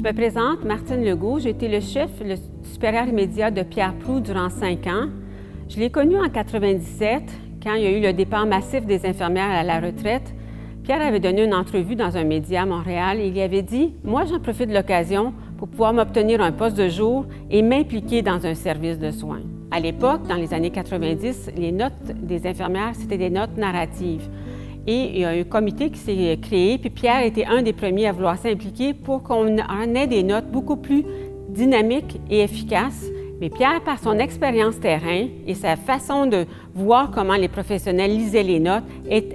Je me présente, Martine Legault. J'ai été le supérieur immédiat de Pierre Proulx durant 5 ans. Je l'ai connu en 1997, quand il y a eu le départ massif des infirmières à la retraite. Pierre avait donné une entrevue dans un média à Montréal et il avait dit « Moi, j'en profite de l'occasion pour pouvoir m'obtenir un poste de jour et m'impliquer dans un service de soins. » À l'époque, dans les années 90, les notes des infirmières, c'était des notes narratives. Et il y a un comité qui s'est créé, puis Pierre était un des premiers à vouloir s'impliquer pour qu'on en ait des notes beaucoup plus dynamiques et efficaces. Mais Pierre, par son expérience terrain et sa façon de voir comment les professionnels lisaient les notes,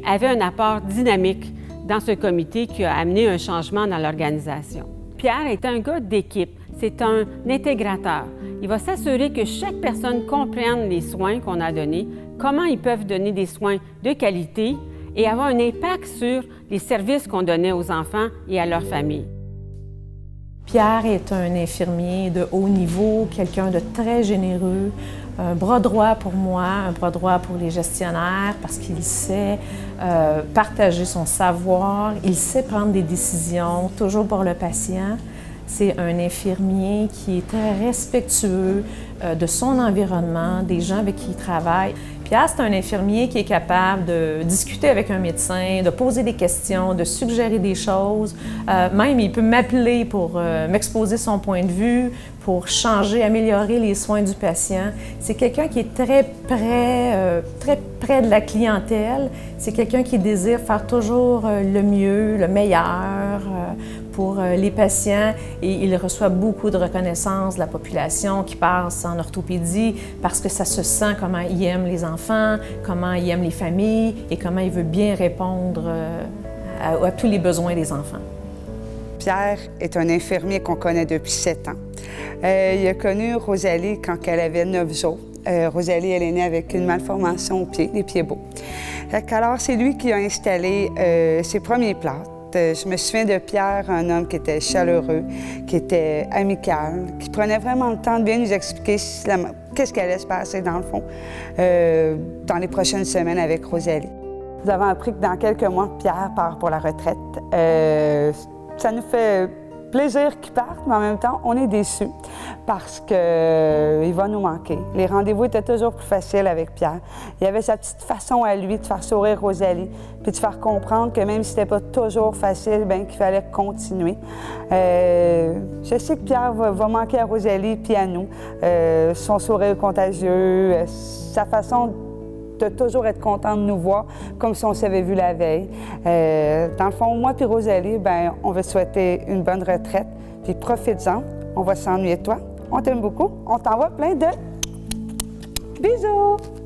avait un apport dynamique dans ce comité qui a amené un changement dans l'organisation. Pierre est un gars d'équipe, c'est un intégrateur. Il va s'assurer que chaque personne comprenne les soins qu'on a donnés, comment ils peuvent donner des soins de qualité et avoir un impact sur les services qu'on donnait aux enfants et à leurs familles. Pierre est un infirmier de haut niveau, quelqu'un de très généreux, un bras droit pour moi, un bras droit pour les gestionnaires parce qu'il sait partager son savoir, il sait prendre des décisions, toujours pour le patient. C'est un infirmier qui est très respectueux de son environnement, des gens avec qui il travaille. Pierre, c'est un infirmier qui est capable de discuter avec un médecin, de poser des questions, de suggérer des choses. Même, il peut m'appeler pour m'exposer son point de vue, pour changer, améliorer les soins du patient. C'est quelqu'un qui est très près de la clientèle. C'est quelqu'un qui désire faire toujours le mieux, le meilleur pour les patients et il reçoit beaucoup de reconnaissance de la population qui passe en orthopédie parce que ça se sent comment il aime les enfants, comment il aime les familles et comment il veut bien répondre à tous les besoins des enfants. Pierre est un infirmier qu'on connaît depuis 7 ans. Il a connu Rosalie quand elle avait 9 jours. Rosalie, elle est née avec une malformation au pied, les pieds beaux. Alors, c'est lui qui a installé ses premiers plâtres. Je me souviens de Pierre, un homme qui était chaleureux, qui était amical, qui prenait vraiment le temps de bien nous expliquer qu'est-ce qui allait se passer, dans le fond, dans les prochaines semaines avec Rosalie. Nous avons appris que dans quelques mois, Pierre part pour la retraite. Ça nous fait plaisir qu'il parte, mais en même temps, on est déçus parce qu'il va nous manquer. Les rendez-vous étaient toujours plus faciles avec Pierre. Il avait sa petite façon à lui de faire sourire Rosalie, puis de faire comprendre que même si c'était pas toujours facile, bien qu'il fallait continuer. Je sais que Pierre va manquer à Rosalie puis à nous. Son sourire contagieux, sa façon de toujours être content de nous voir, comme si on s'avait vu la veille. Dans le fond, moi puis Rosalie, bien, on veut souhaiter une bonne retraite, puis profites-en, on va s'ennuyer de toi. On t'aime beaucoup, on t'envoie plein de bisous!